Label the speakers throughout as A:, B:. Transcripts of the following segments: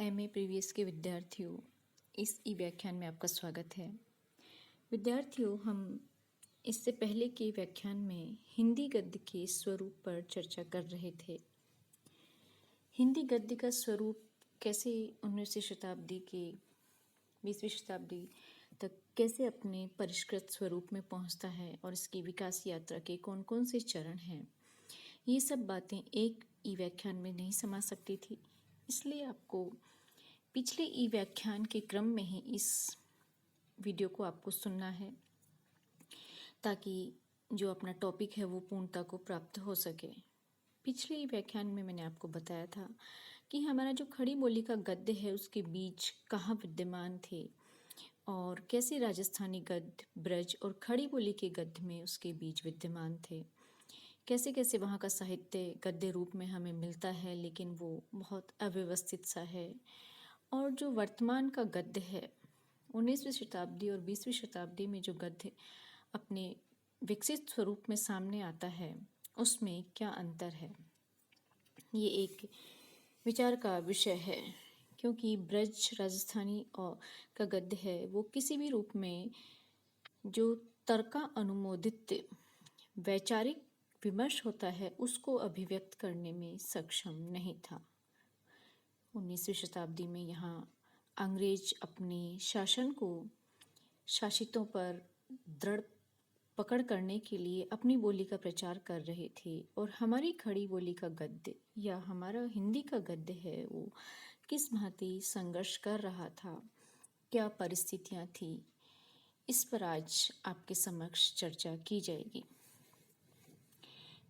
A: MA previous के विद्यार्थियों, इस ई व्याख्यान में आपका स्वागत है। विद्यार्थियों, हम इससे पहले के व्याख्यान में हिंदी गद्य के स्वरूप पर चर्चा कर रहे थे। हिंदी गद्य का स्वरूप कैसे 19वीं शताब्दी के 20वीं शताब्दी तक कैसे अपने परिष्कृत स्वरूप में पहुंचता है और इसकी विकास यात्रा के कौन कौन से चरण हैं, ये सब बातें एक ई व्याख्यान में नहीं समा सकती थी। इसलिए आपको पिछले ई व्याख्यान के क्रम में ही इस वीडियो को आपको सुनना है, ताकि जो अपना टॉपिक है वो पूर्णता को प्राप्त हो सके। पिछले ई व्याख्यान में मैंने आपको बताया था कि हमारा जो खड़ी बोली का गद्य है उसके बीज कहाँ विद्यमान थे और कैसे राजस्थानी गद्य, ब्रज और खड़ी बोली के गद्य में उसके बीज विद्यमान थे। कैसे कैसे वहाँ का साहित्य गद्य रूप में हमें मिलता है, लेकिन वो बहुत अव्यवस्थित सा है। और जो वर्तमान का गद्य है 19वीं शताब्दी और 20वीं शताब्दी में जो गद्य अपने विकसित स्वरूप में सामने आता है, उसमें क्या अंतर है, ये एक विचार का विषय है। क्योंकि ब्रज राजस्थानी और का गद्य है वो किसी भी रूप में जो तर्का अनुमोदित वैचारिक विमर्श होता है उसको अभिव्यक्त करने में सक्षम नहीं था। 19वीं शताब्दी में यहाँ अंग्रेज अपने शासन को शासितों पर दृढ़ पकड़ करने के लिए अपनी बोली का प्रचार कर रहे थे, और हमारी खड़ी बोली का गद्य या हमारा हिंदी का गद्य है वो किस भांति संघर्ष कर रहा था, क्या परिस्थितियाँ थी, इस पर आज आपके समक्ष चर्चा की जाएगी।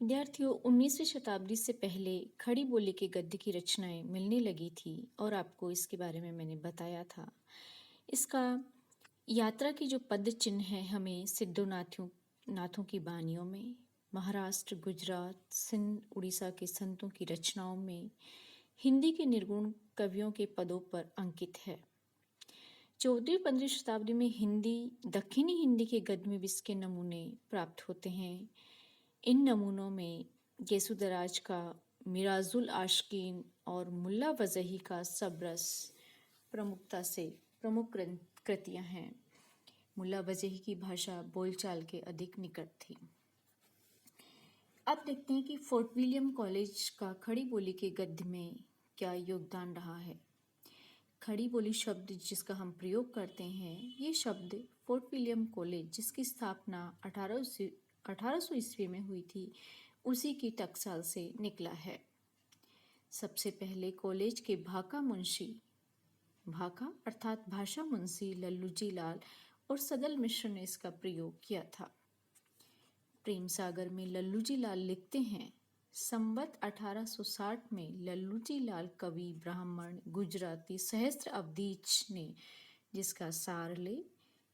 A: विद्यार्थियों, 19वीं शताब्दी से पहले खड़ी बोली के गद्य की रचनाएं मिलने लगी थी और आपको इसके बारे में मैंने बताया था। इसका यात्रा की जो पद चिन्ह है हमें सिद्धोनाथों की बानियों में, महाराष्ट्र, गुजरात, सिंध, उड़ीसा के संतों की रचनाओं में, हिंदी के निर्गुण कवियों के पदों पर अंकित है। 14वीं-15वीं शताब्दी में दक्षिणी हिंदी के गद्य में भी इसके नमूने प्राप्त होते हैं। इन नमूनों में येसुदराज का मिराजुल आशकीन और मुल्ला वजही का सबरस प्रमुखता से प्रमुख कृतियाँ हैं। मुल्ला वजही की भाषा बोलचाल के अधिक निकट थी। अब देखते हैं कि फोर्ट विलियम कॉलेज का खड़ी बोली के गद्य में क्या योगदान रहा है। खड़ी बोली शब्द जिसका हम प्रयोग करते हैं, ये शब्द फोर्ट विलियम कॉलेज जिसकी स्थापना 1800 ईस्वी में हुई थी, उसी की टकसाल से निकला है। सबसे पहले कॉलेज के भाका अर्थात भाषा मुंशी लल्लूजी लाल और सदल मिश्र ने इसका प्रयोग किया था। प्रेम सागर में लल्लूजी लाल लिखते हैं, संवत 1860 में लल्लूजी लाल कवि ब्राह्मण गुजराती सहस्त्र अवधीच ने जिसका सार ले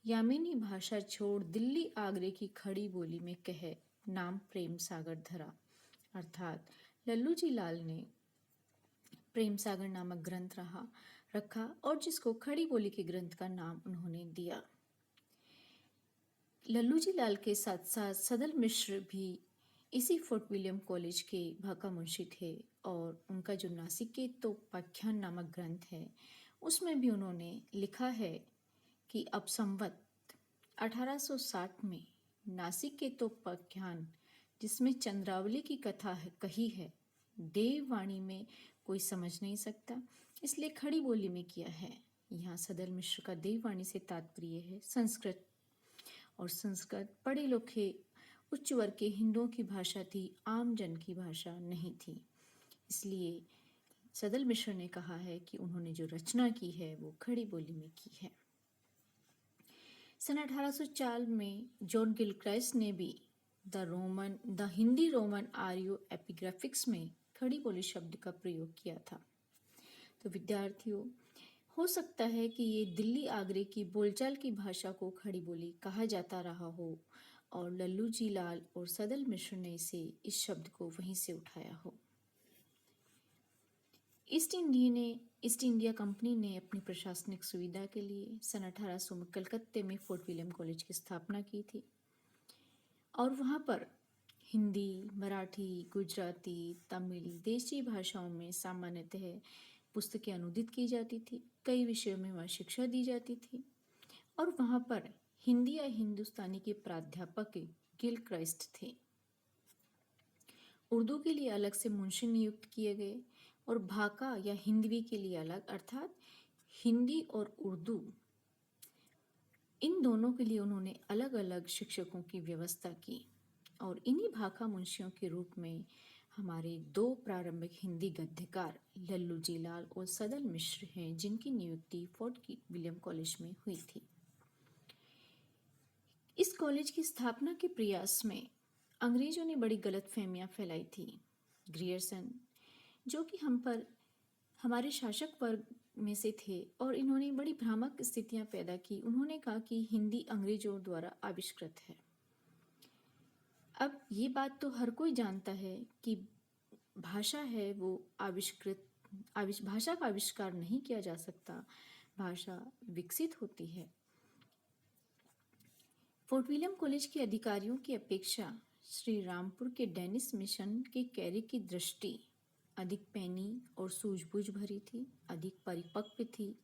A: यामिनी भाषा छोड़ दिल्ली आगरे की खड़ी बोली में कहे नाम प्रेम सागर धरा। अर्थात लल्लूजी लाल ने प्रेम सागर नामक ग्रंथ रखा और जिसको खड़ी बोली के ग्रंथ का नाम उन्होंने दिया। लल्लूजी लाल के साथ साथ सदल मिश्र भी इसी फोर्ट विलियम कॉलेज के भाका मुंशी थे, और उनका जो नासिकेतोपाख्यान नामक ग्रंथ है उसमें भी उन्होंने लिखा है कि अब संवत 1860 में नासिकेतोपाख्यान जिसमें चंद्रावली की कथा कही है, देववाणी में कोई समझ नहीं सकता, इसलिए खड़ी बोली में किया है। यहाँ सदल मिश्र का देववाणी से तात्पर्य है संस्कृत, और संस्कृत पढ़े लिखे उच्च वर्ग के हिंदुओं की भाषा थी, आम जन की भाषा नहीं थी। इसलिए सदल मिश्र ने कहा है कि उन्होंने जो रचना की है वो खड़ी बोली में की है। सन 1804 में जॉन गिलक्राइस्ट ने भी द हिंदी रोमन आर्यो एपिग्राफिक्स में खड़ी बोली शब्द का प्रयोग किया था। तो विद्यार्थियों, हो सकता है कि ये दिल्ली आगरे की बोलचाल की भाषा को खड़ी बोली कहा जाता रहा हो और लल्लूजी लाल और सदल मिश्र ने इस शब्द को वहीं से उठाया हो। ईस्ट इंडिया कंपनी ने अपनी प्रशासनिक सुविधा के लिए सन 1800 में कलकत्ते में फोर्ट विलियम कॉलेज की स्थापना की थी, और वहाँ पर हिंदी, मराठी, गुजराती, तमिल, देशी भाषाओं में सामान्यतः पुस्तकें अनुदित की जाती थी, कई विषयों में वहाँ शिक्षा दी जाती थी और वहाँ पर हिंदी या हिंदुस्तानी के प्राध्यापक गिलक्राइस्ट थे। उर्दू के लिए अलग से मुंशी नियुक्त किए गए और भाका या हिंदवी के लिए अलग, अर्थात हिंदी और उर्दू इन दोनों के लिए उन्होंने अलग अलग शिक्षकों की व्यवस्था की। और इन्हीं भाका मुंशियों के रूप में हमारे दो प्रारंभिक हिंदी गद्यकार लल्लू जी लाल और सदल मिश्र हैं, जिनकी नियुक्ति फोर्ट विलियम कॉलेज में हुई थी। इस कॉलेज की स्थापना के प्रयास में अंग्रेजों ने बड़ी गलतफहमियां फैलाई थी। ग्रियर्सन, जो कि हमारे शासक वर्ग में से थे, और इन्होंने बड़ी भ्रामक स्थितियां पैदा की। उन्होंने कहा कि हिंदी अंग्रेजों द्वारा आविष्कृत है। अब ये बात तो हर कोई जानता है कि भाषा है वो भाषा का आविष्कार नहीं किया जा सकता, भाषा विकसित होती है। फोर्ट विलियम कॉलेज के अधिकारियों की अपेक्षा श्री रामपुर के डेनिस मिशन के कैरी की दृष्टि अधिक पैनी और सूझबूझ भरी थी, अधिक परिपक्व थी।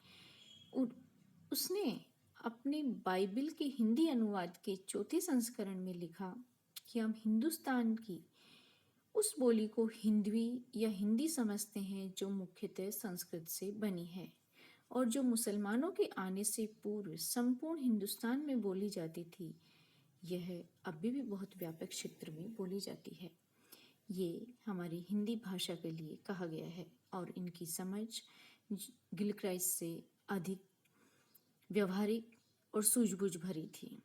A: उसने अपने बाइबिल के हिंदी अनुवाद के चौथे संस्करण में लिखा कि हम हिंदुस्तान की उस बोली को हिंदवी या हिंदी समझते हैं जो मुख्यतः संस्कृत से बनी है और जो मुसलमानों के आने से पूर्व संपूर्ण हिंदुस्तान में बोली जाती थी। यह अभी भी बहुत व्यापक क्षेत्र में बोली जाती है। ये हमारी हिंदी भाषा के लिए कहा गया है और इनकी समझ गिलक्राइस्ट से अधिक व्यवहारिक और सूझबूझ भरी थी।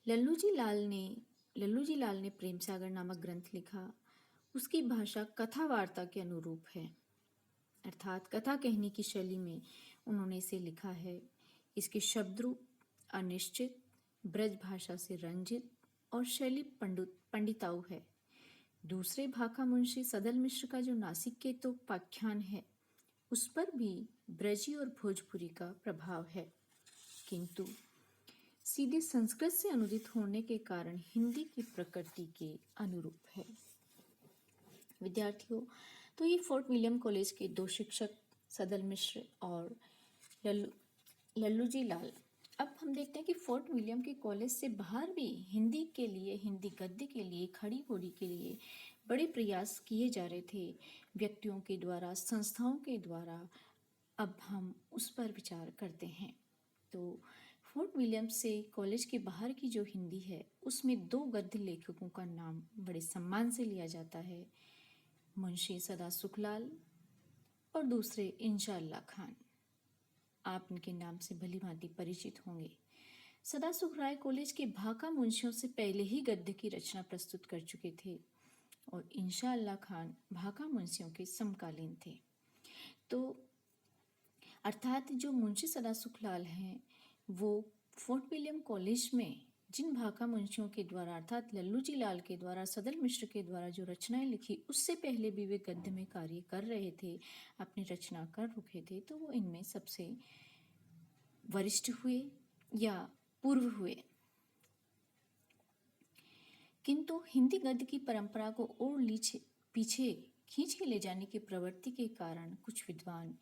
A: लल्लू जी लाल ने प्रेम सागर नामक ग्रंथ लिखा। उसकी भाषा कथा वार्ता के अनुरूप है, अर्थात कथा कहने की शैली में उन्होंने इसे लिखा है। इसके शब्द रूप अनिश्चित, ब्रज भाषा से रंजित और शैली पंडिताऊ है। दूसरे भाका मुंशी सदल मिश्र का जो नासिक के तो पाख्यान है, उस पर भी ब्रजी और भोजपुरी का प्रभाव है, किंतु सीधे संस्कृत से अनुदित होने के कारण हिंदी की प्रकृति के अनुरूप है। विद्यार्थियों, तो ये फोर्ट विलियम कॉलेज के दो शिक्षक सदल मिश्र और लल्लू जी लाल। अब हम देखते हैं कि फोर्ट विलियम के कॉलेज से बाहर भी हिंदी के लिए, हिंदी गद्य के लिए, खड़ी बोली के लिए बड़े प्रयास किए जा रहे थे, व्यक्तियों के द्वारा, संस्थाओं के द्वारा। अब हम उस पर विचार करते हैं। तो फोर्ट विलियम से कॉलेज के बाहर की जो हिंदी है, उसमें दो गद्य लेखकों का नाम बड़े सम्मान से लिया जाता है, मुंशी सदा सुखलाल और दूसरे इंशाअल्लाह खान। आप इनके नाम से भली भांति परिचित होंगे। सदा सुख राय कॉलेज के भाका मुंशियों से पहले ही गद्य की रचना प्रस्तुत कर चुके थे और इंशाअल्लाह खान भाका मुंशियों के समकालीन थे। तो अर्थात जो मुंशी सदा सुखलाल हैं, वो फोर्ट विलियम कॉलेज में जिन भाका मुंशियों के द्वारा, अर्थात लल्लू जी लाल के द्वारा, सदल मिश्र के द्वारा जो रचनाएं लिखी, उससे पहले भी वे गद्य में कार्य कर रहे थे, अपनी रचना कर रुके थे। तो वो इनमें सबसे वरिष्ठ हुए या पूर्व हुए। किंतु हिंदी गद्य की परंपरा को और पीछे खींच के ले जाने की प्रवृत्ति के कारण कुछ विद्वान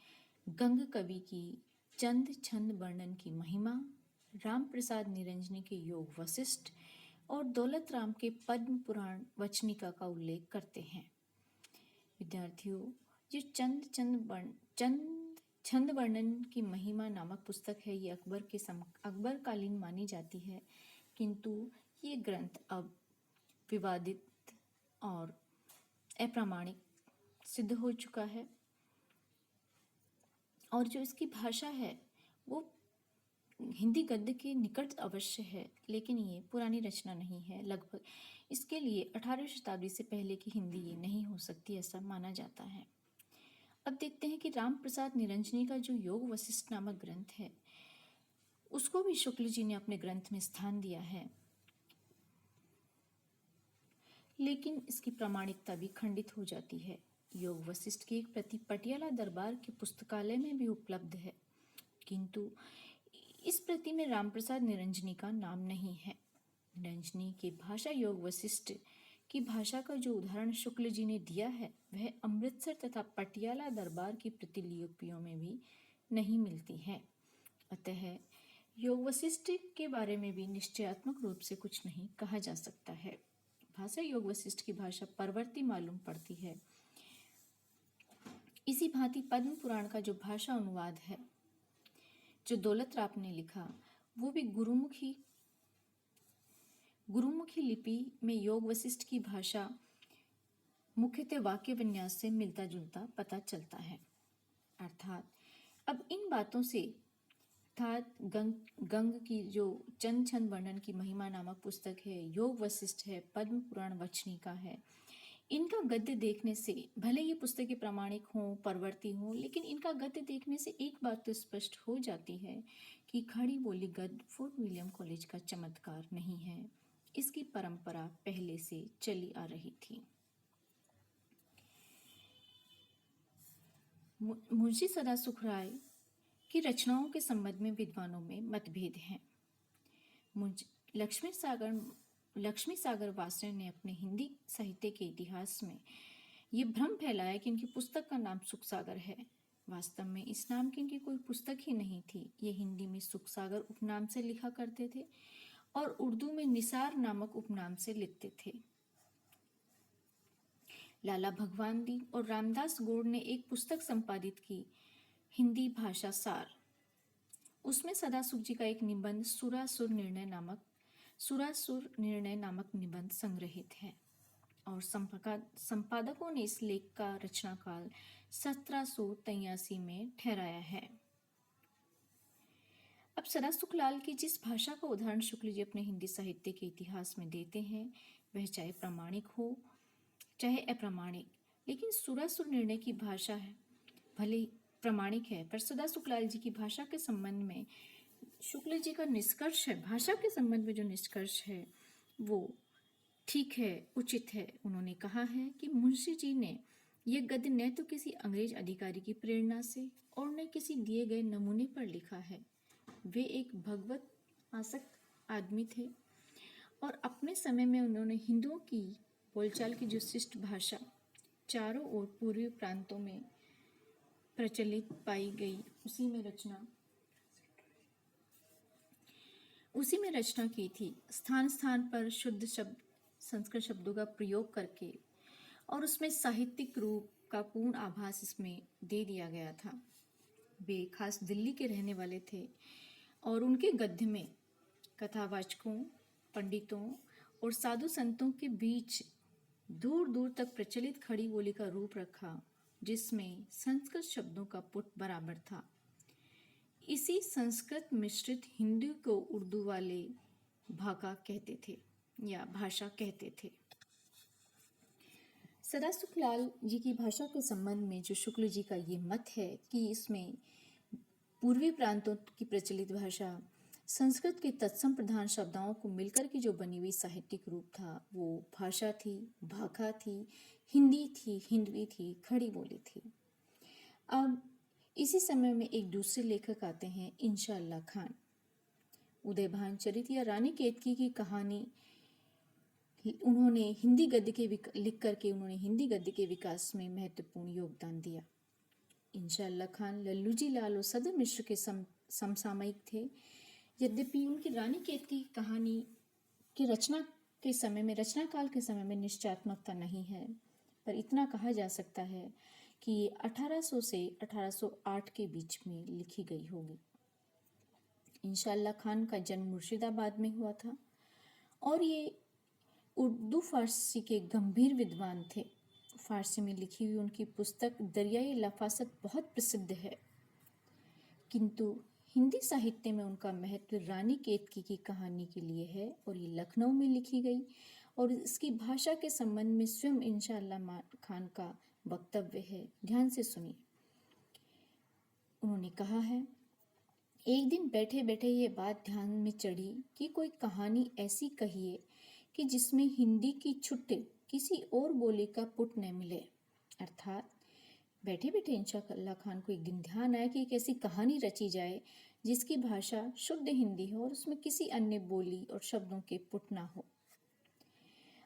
A: गंग कवि की चंद छंद वर्णन की महिमा, राम प्रसाद निरंजनी के योग वशिष्ठ और दौलत राम के पद्म पुराण वचनिका का उल्लेख करते हैं। विद्यार्थियों, जो चंद छंद वर्णन की महिमा नामक पुस्तक है, ये अकबर कालीन मानी जाती है, किंतु ये ग्रंथ अब विवादित और अप्रामाणिक सिद्ध हो चुका है। और जो इसकी भाषा है वो हिंदी गद्य के निकट अवश्य है, लेकिन ये पुरानी रचना नहीं है। लगभग इसके लिए 18वीं शताब्दी से पहले की हिंदी ये नहीं हो सकती, ऐसा माना जाता है। अब देखते हैं कि राम प्रसाद निरंजनी का जो योग वशिष्ठ नामक ग्रंथ है, उसको भी शुक्ल जी ने अपने ग्रंथ में स्थान दिया है, लेकिन इसकी प्रामाणिकता भी खंडित हो जाती है। योग वशिष्ठ की एक प्रति पटियाला दरबार के पुस्तकालय में भी उपलब्ध है, किंतु इस प्रति में रामप्रसाद निरंजनी का नाम नहीं है। निरंजनी के भाषा योग वशिष्ठ कि भाषा का जो उदाहरण शुक्ल जी ने दिया है वह अमृतसर तथा पटियाला दरबार की प्रतिलिपियों में भी नहीं मिलती है। अतः योग वशिष्ठ के बारे में भी निश्चयात्मक रूप से कुछ नहीं कहा जा सकता है। भाषा योग वशिष्ठ की भाषा परवर्ती मालूम पड़ती है। इसी भांति पद्म पुराण का जो भाषा अनुवाद है जो दौलत राव ने लिखा, वो भी गुरुमुखी लिपि में योग वशिष्ठ की भाषा मुख्यतः वाक्य विन्यास से मिलता जुलता पता चलता है। अर्थात अब इन बातों से गंग की जो चंद छंद वर्णन की महिमा नामक पुस्तक है, योग वशिष्ठ है, पद्म पुराण वचनिका है, इनका गद्य देखने से, भले ये पुस्तकें प्रामाणिक हों, परवर्ती हों, लेकिन इनका गद्य देखने से एक बात तो स्पष्ट हो जाती है कि खड़ी बोली गद्य फोर्ट विलियम कॉलेज का चमत्कार नहीं है। इसकी परंपरा पहले से चली आ रही थी। मुंशी सदा सुख राय की रचनाओं के संबंध में विद्वानों में मतभेद हैं। लक्ष्मी सागर वासने ने अपने हिंदी साहित्य के इतिहास में ये भ्रम फैलाया कि इनकी पुस्तक का नाम सुख सागर है। वास्तव में इस नाम की इनकी कोई पुस्तक ही नहीं थी। ये हिंदी में सुख सागर उपनाम से लिखा करते थे और उर्दू में निसार नामक उपनाम से लिखते थे। लाला भगवान दीन और रामदास गौड़ ने एक पुस्तक संपादित की, हिंदी भाषा सार। उसमें सदासुख जी का एक निबंध सुरासुर निर्णय नामक निबंध संग्रहित है और संपादकों ने इस लेख का रचनाकाल 1783 में ठहराया है। अब सदासुख लाल की जिस भाषा का उदाहरण शुक्ल जी अपने हिंदी साहित्य के इतिहास में देते हैं, वह चाहे प्रामाणिक हो चाहे अप्रामाणिक, लेकिन सुरासुर निर्णय की भाषा है भले प्रामाणिक है, पर सदासुख लाल जी की भाषा के संबंध में शुक्ल जी का निष्कर्ष है, भाषा के संबंध में जो निष्कर्ष है वो ठीक है, उचित है। उन्होंने कहा है कि मुंशी जी ने यह गद्य न तो किसी अंग्रेज अधिकारी की प्रेरणा से और न किसी दिए गए नमूने पर लिखा है। वे एक भगवत आसक्त आदमी थे और अपने समय में उन्होंने हिंदुओं की बोलचाल की जो शिष्ट भाषा चारों ओर पूर्वी प्रांतों में प्रचलित पाई गई, उसी में रचना की थी। स्थान स्थान पर शुद्ध शब्द संस्कृत शब्दों का प्रयोग करके और उसमें साहित्यिक रूप का पूर्ण आभास इसमें दे दिया गया था। वे खास दिल्ली के रहने वाले थे और उनके गद्य में कथावाचकों, पंडितों और साधु संतों के बीच दूर दूर तक प्रचलित खड़ी बोली का रूप रखा, जिसमें संस्कृत शब्दों का पुट बराबर था। इसी संस्कृत मिश्रित हिंदी को उर्दू वाले भाका कहते थे या भाषा कहते थे। सदासुख लाल जी की भाषा के संबंध में जो शुक्ल जी का ये मत है कि इसमें पूर्वी प्रांतों की प्रचलित भाषा संस्कृत के तत्सम प्रधान शब्दाओं को मिलकर की जो बनी हुई साहित्यिक रूप था, वो भाषा थी, भाखा थी, हिंदी थी, हिंदवी थी, खड़ी बोली थी। अब इसी समय में एक दूसरे लेखक आते हैं, इंशाअल्लाह खान। उदयभान चरित या रानी केतकी की कहानी उन्होंने हिंदी गद्य के लिख करके उन्होंने हिंदी गद्य के विकास में महत्वपूर्ण योगदान दिया। इंशाअल्लाह खान लल्लू जी लाल और सदर मिश्र के समसामयिक थे। यद्यपि उनकी रानी केतकी की कहानी की रचनाकाल के समय में निश्चयात्मकता नहीं है, पर इतना कहा जा सकता है कि ये 1800 से 1808 के बीच में लिखी गई होगी। इंशाअल्लाह खान का जन्म मुर्शिदाबाद में हुआ था और ये उर्दू फारसी के गंभीर विद्वान थे। फारसी में लिखी हुई उनकी पुस्तक दरियाई लफासत बहुत प्रसिद्ध है, किंतु हिंदी साहित्य में उनका महत्व रानी केतकी की कहानी के लिए है और ये लखनऊ में लिखी गई और इसकी भाषा के संबंध में स्वयं इंशाअल्लाह खान का वक्तव्य है। ध्यान से सुनिए। उन्होंने कहा है, एक दिन बैठे बैठे ये बात ध्यान में चढ़ी कि कोई कहानी ऐसी कहिए कि जिसमें हिंदी की छुट्टी किसी और बोली का पुट न मिले। अर्थात बैठे बैठे इंशाअल्लाह खान को एक दिन ध्यान आया कि एक ऐसी कहानी रची जाए जिसकी भाषा शुद्ध हिंदी हो और उसमें किसी अन्य बोली और शब्दों के पुट ना हो।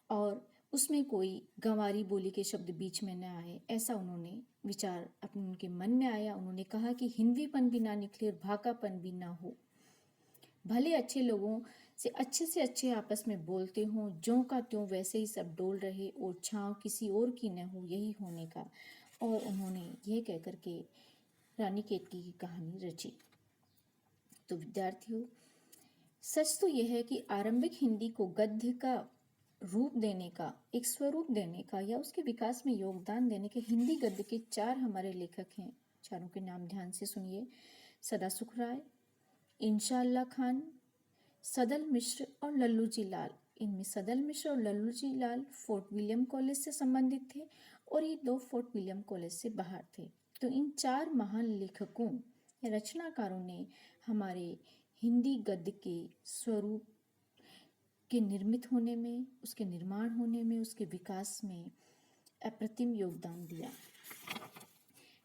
A: और उसमें कोई गंवारी बोली के शब्द बीच में न आए, ऐसा उन्होंने विचार अपने उनके मन में आया। उन्होंने कहा कि हिंदीपन भी ना निकले और भाकापन भी ना हो। भले अच्छे लोगों से अच्छे आपस में बोलते हों, ज्यों का त्यों वैसे ही सब डोल रहे और छांव किसी और की न हो, यही होने का। और उन्होंने यह कहकर के रानी केतकी की कहानी रची। तो विद्यार्थियों, सच तो यह है कि आरंभिक हिंदी को गद्य का रूप देने का, एक स्वरूप देने का या उसके विकास में योगदान देने के हिंदी गद्य के 4 हमारे लेखक हैं। चारों के नाम ध्यान से सुनिए। सदासुख राय, इंशाअल्लाह खान, सदल मिश्र और लल्लू जी लाल। इनमें सदल मिश्र और लल्लू जी लाल फोर्ट विलियम कॉलेज से संबंधित थे और ये 2 फोर्ट विलियम कॉलेज से बाहर थे। तो इन 4 महान लेखकों या रचनाकारों ने हमारे हिंदी गद्य के स्वरूप के निर्मित होने में, उसके निर्माण होने में, उसके विकास में अप्रतिम योगदान दिया।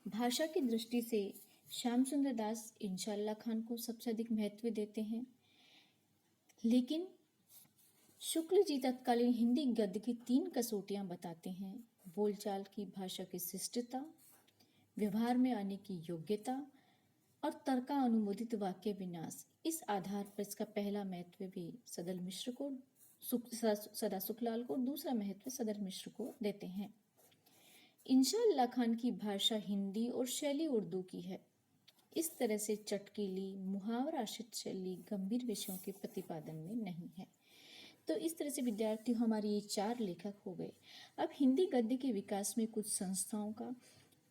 A: भाषा की दृष्टि से श्याम सुंदर दास इंशाअल्लाह खान को सबसे अधिक महत्व देते हैं, लेकिन शुक्ल जी तत्कालीन हिंदी गद्य की 3 कसौटियां बताते हैं: बोलचाल की भाषा की शिष्टता, व्यवहार में आने की योग्यता और तर्का अनुमोदित वाक्य विन्यास। इस आधार पर इसका पहला महत्व भी सदल मिश्र को, सदा सुखलाल को, दूसरा महत्व सदल मिश्र को देते हैं। इंशाअल्लाह खान की भाषा हिंदी और शैली उर्दू की है। इस तरह से चटकीली मुहावरा आश्रित शैली गंभीर विषयों के प्रतिपादन में नहीं है। तो इस तरह से विद्यार्थी हमारे ये 4 लेखक हो गए। अब हिंदी गद्य के विकास में कुछ संस्थाओं का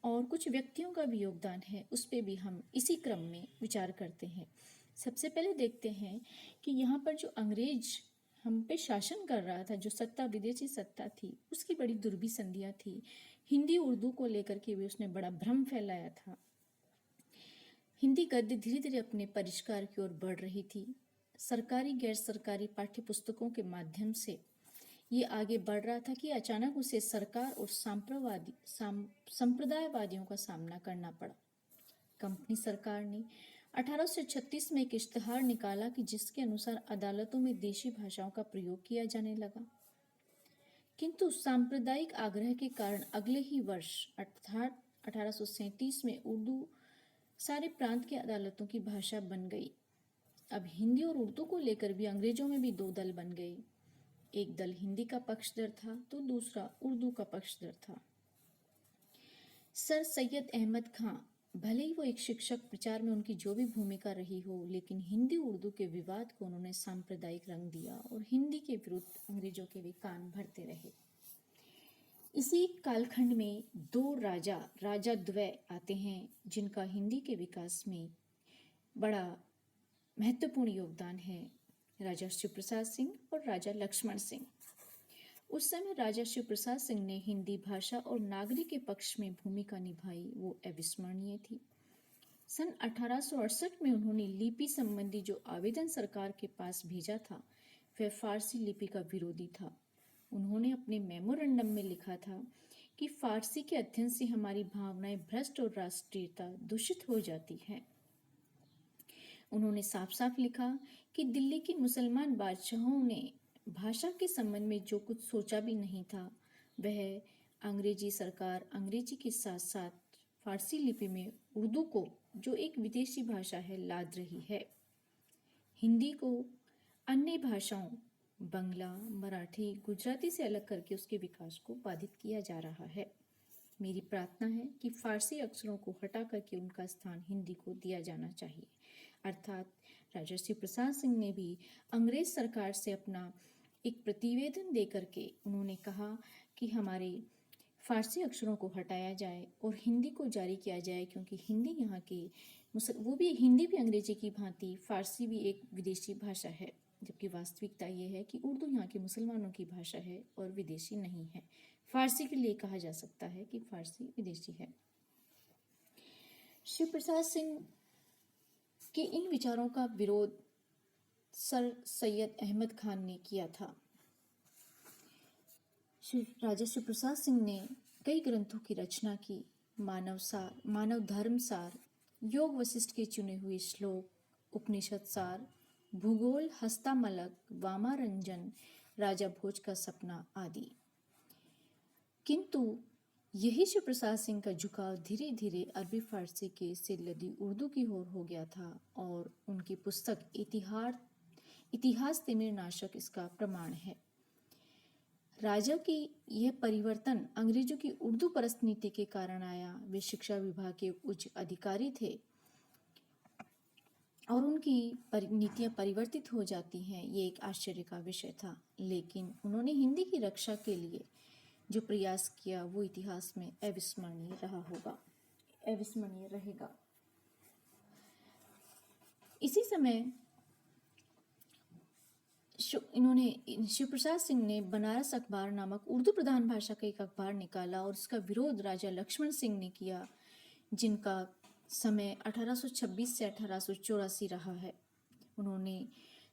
A: और कुछ व्यक्तियों का भी योगदान है, उस पर भी हम इसी क्रम में विचार करते हैं। सबसे पहले देखते हैं कि यहाँ पर जो अंग्रेज हम पे शासन कर रहा था, जो सत्ता विदेशी सत्ता थी, उसकी बड़ी दुर्भिसंधियाँ थी। हिंदी उर्दू को लेकर के भी उसने बड़ा भ्रम फैलाया था। हिंदी गद्य धीरे धीरे अपने परिष्कार की ओर बढ़ रही थी। सरकारी गैर सरकारी पाठ्य पुस्तकों के माध्यम से ये आगे बढ़ रहा था कि अचानक उसे सरकार और संप्रदायवादियों का सामना करना पड़ा। कंपनी सरकार ने 1836 में एक इश्तिहार निकाला कि जिसके अनुसार अदालतों में देशी भाषाओं का प्रयोग किया जाने लगा, किंतु सांप्रदायिक आग्रह के कारण अगले ही वर्ष अर्थात 1837 में उर्दू सारे प्रांत की अदालतों की भाषा बन गई। अब हिंदी और उर्दू को लेकर भी अंग्रेजों में भी 2 दल बन गए। एक दल हिंदी का पक्षधर था तो दूसरा उर्दू का पक्षधर था। सर सैयद अहमद खां, भले ही वो एक शिक्षक, प्रचार में उनकी जो भी भूमिका रही हो, लेकिन हिंदी उर्दू के विवाद को उन्होंने सांप्रदायिक रंग दिया और हिंदी के विरुद्ध अंग्रेजों के भी कान भरते रहे। इसी कालखंड में 2 राजा द्वय आते हैं जिनका हिंदी के विकास में बड़ा महत्वपूर्ण योगदान है: राजा शिव प्रसाद सिंह और राजा लक्ष्मण सिंह। उस समय राजा शिव प्रसाद सिंह ने हिंदी भाषा और नागरिक के पक्ष में भूमिका निभाई, वो अविस्मरणीय थी। सन 1868 में उन्होंने लिपि संबंधी जो आवेदन सरकार के पास भेजा था, वह फारसी लिपि का विरोधी था। उन्होंने अपने मेमोरेंडम में लिखा था कि फारसी के अध्ययन से हमारी भावनाएं भ्रष्ट और राष्ट्रीयता दूषित हो जाती है। उन्होंने साफ साफ लिखा कि दिल्ली के मुसलमान बादशाहों ने भाषा के संबंध में जो कुछ सोचा भी नहीं था, वह अंग्रेजी सरकार अंग्रेजी के साथ साथ फारसी लिपि में उर्दू को, जो एक विदेशी भाषा है, लाद रही है। हिंदी को अन्य भाषाओं बंगला, मराठी, गुजराती से अलग करके उसके विकास को बाधित किया जा रहा है। मेरी प्रार्थना है कि फारसी अक्षरों को हटा करके उनका स्थान हिंदी को दिया जाना चाहिए। अर्थात राजा शिव प्रसाद सिंह ने भी अंग्रेज सरकार से अपना एक प्रतिवेदन दे करके उन्होंने कहा कि हमारे फारसी अक्षरों को हटाया जाए और हिंदी को जारी किया जाए, क्योंकि हिंदी यहाँ की हिंदी भी अंग्रेजी की भांति फारसी भी एक विदेशी भाषा है, जबकि वास्तविकता ये है कि उर्दू यहाँ के मुसलमानों की भाषा है और विदेशी नहीं है। फारसी के लिए कहा जा सकता है कि फारसी विदेशी है। शिव प्रसाद सिंह के इन विचारों का विरोध सर सैयद अहमद खान ने किया था। राजा शिव प्रसाद सिंह ने कई ग्रंथों की रचना की: मानव धर्म सार, योग वशिष्ठ के चुने हुए श्लोक, उपनिषद सार, भूगोल, हस्तामलक, वामारंजन, राजा भोज का सपना आदि। किंतु यही शिव प्रसाद सिंह का झुकाव धीरे धीरे अरबी फारसी के से लदी उर्दू की ओर हो गया था और उनकी पुस्तक इतिहास तिमिर नाशक इसका प्रमाण है। राजा की यह परिवर्तन अंग्रेजों की उर्दू परस्त नीति के कारण आया। वे शिक्षा विभाग के उच्च अधिकारी थे और उनकी नीतियां परिवर्तित हो जाती हैं, ये एक आश्चर्य का विषय था। लेकिन उन्होंने हिंदी की रक्षा के लिए जो प्रयास किया वो इतिहास में अविस्मरणीय रहेगा। इसी समय इन्होंने शिव प्रसाद सिंह ने बनारस अखबार नामक उर्दू प्रधान भाषा का एक अखबार निकाला और इसका विरोध राजा लक्ष्मण सिंह ने किया, जिनका समय 1826 से 1884 रहा है। उन्होंने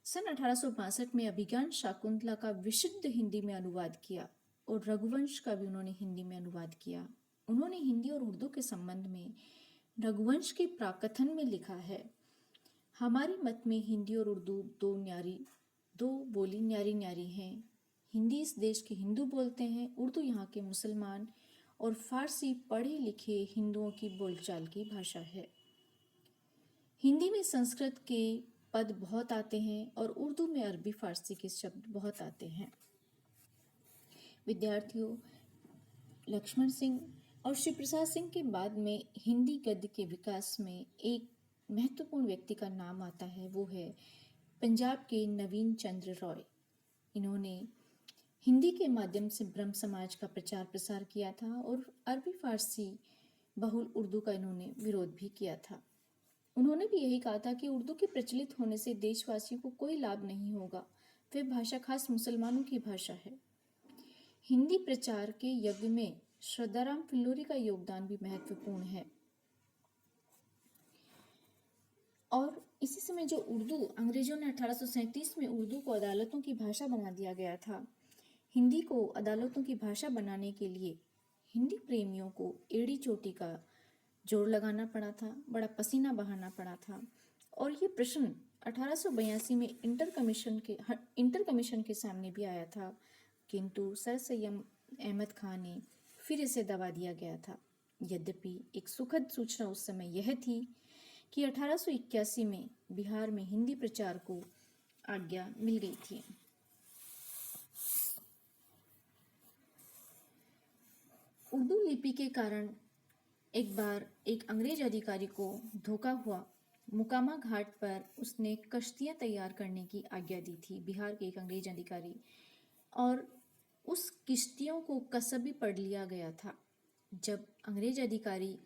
A: सन 1862 में अभिज्ञान शाकुंतला का विशुद्ध हिंदी में अनुवाद किया और रघुवंश का भी उन्होंने हिंदी में अनुवाद किया। उन्होंने हिंदी और उर्दू के संबंध में रघुवंश के प्राकथन में लिखा है, हमारे मत में हिंदी और उर्दू दो बोली न्यारी न्यारी हैं। हिंदी इस देश के हिंदू बोलते हैं, उर्दू यहाँ के मुसलमान और फारसी पढ़े लिखे हिंदुओं की बोलचाल की भाषा है। हिंदी में संस्कृत के पद बहुत आते हैं और उर्दू में अरबी फारसी के शब्द बहुत आते हैं। विद्यार्थियों, लक्ष्मण सिंह और शिव प्रसाद सिंह के बाद में हिंदी गद्य के विकास में एक महत्वपूर्ण व्यक्ति का नाम आता है, वो है पंजाब के नवीन चंद्र रॉय। इन्होंने हिंदी के माध्यम से ब्रह्म समाज का प्रचार प्रसार किया था और अरबी फारसी बहुल उर्दू का इन्होंने विरोध भी किया था। उन्होंने भी यही कहा था कि उर्दू के प्रचलित होने से देशवासियों को कोई लाभ नहीं होगा, वह भाषा खास मुसलमानों की भाषा है। हिंदी प्रचार के यज्ञ में श्रद्धाराम फिल्लोरी का योगदान भी महत्वपूर्ण है। और इसी समय जो उर्दू अंग्रेजों ने 1837 में उर्दू को अदालतों की भाषा बना दिया गया था। हिंदी को अदालतों की भाषा बनाने के लिए हिंदी प्रेमियों को एड़ी चोटी का जोर लगाना पड़ा था, बड़ा पसीना बहाना पड़ा था। और ये प्रश्न 1882 में इंटर कमीशन के सामने भी आया था, किंतु सर सैयद अहमद खान ने फिर इसे दबा दिया गया था। यद्यपि एक सुखद सूचना उस समय यह थी कि 1881 में बिहार में हिंदी प्रचार को आज्ञा मिल गई थी। उर्दू लिपि के कारण एक बार एक अंग्रेज अधिकारी को धोखा हुआ। मुकामा घाट पर उसने कश्तियां तैयार करने की आज्ञा दी थी, बिहार के एक अंग्रेज अधिकारी, और उस किश्तियों को कसबी पढ़ लिया गया था। जब अंग्रेज अधिकारी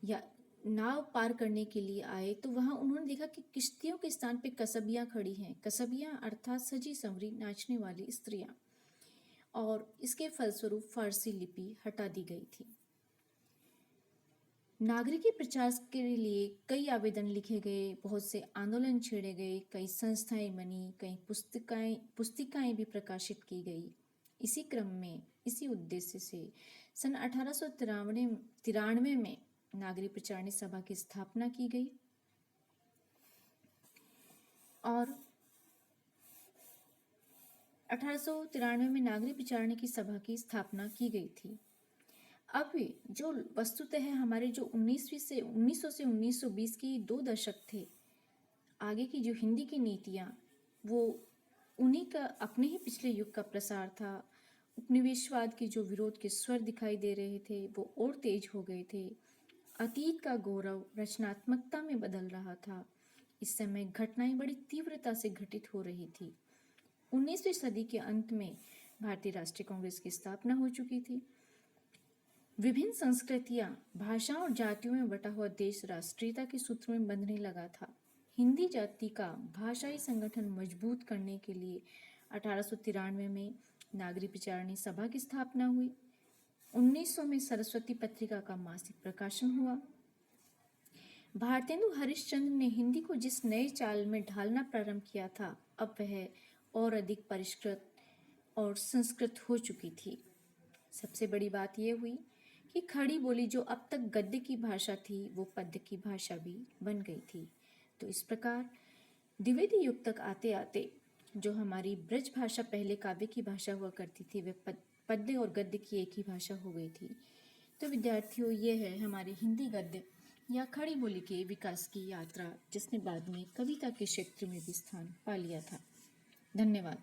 A: या नाव पार करने के लिए आए तो वहां उन्होंने देखा कि किश्तियों के स्थान पे कसबियां खड़ी हैं। कसबियां अर्थात सजी संवरी नाचने वाली स्त्रियां, और इसके फलस्वरूप फारसी लिपि हटा दी गई थी। नागरिकी प्रचार के लिए कई आवेदन लिखे गए, बहुत से आंदोलन छेड़े गए, कई संस्थाएं बनी, कई पुस्तिकाएं भी प्रकाशित की गई। इसी क्रम में इसी उद्देश्य से सन 1893 में नागरिक प्रचारणी सभा की स्थापना की गई और 1893 में नागरिक प्रचारणी की सभा की स्थापना की गई थी। अब जो वस्तुतः हमारे जो 1900 से 1920 की 2 दशक थे, आगे की जो हिंदी की नीतियाँ, वो उन्हीं का अपने ही पिछले युग का प्रसार था। उपनिवेशवाद के जो विरोध के स्वर दिखाई दे रहे थे वो और तेज हो गए थे। अतीत का गौरव रचनात्मकता में बदल रहा था। इस समय घटनाएं बड़ी तीव्रता से घटित हो रही थी। 19वीं सदी के अंत में भारतीय राष्ट्रीय कांग्रेस की स्थापना हो चुकी थी। विभिन्न संस्कृतियां, भाषाओं और जातियों में बटा हुआ देश राष्ट्रीयता के सूत्र में बंधने लगा था। हिंदी जाति का भाषाई संगठन मजबूत करने के लिए 1893 में नागरिक प्रचारणी सभा की स्थापना हुई। 1900 में सरस्वती पत्रिका का मासिक प्रकाशन हुआ। भारतेंदु हरिश्चंद्र ने हिंदी को जिस नए चाल में ढालना प्रारंभ किया था, अब वह और अधिक परिष्कृत और संस्कृत हो चुकी थी। सबसे बड़ी बात यह हुई कि खड़ी बोली जो अब तक गद्य की भाषा थी, वो पद्य की भाषा भी बन गई थी। तो इस प्रकार द्विवेदी युग तक आते आते जो हमारी ब्रज भाषा पहले काव्य की भाषा हुआ करती थी, वह पद्य और गद्य की एक ही भाषा हो गई थी। तो विद्यार्थियों, ये है हमारे हिंदी गद्य या खड़ी बोली के विकास की यात्रा, जिसने बाद में कविता के क्षेत्र में भी स्थान पा लिया था। धन्यवाद।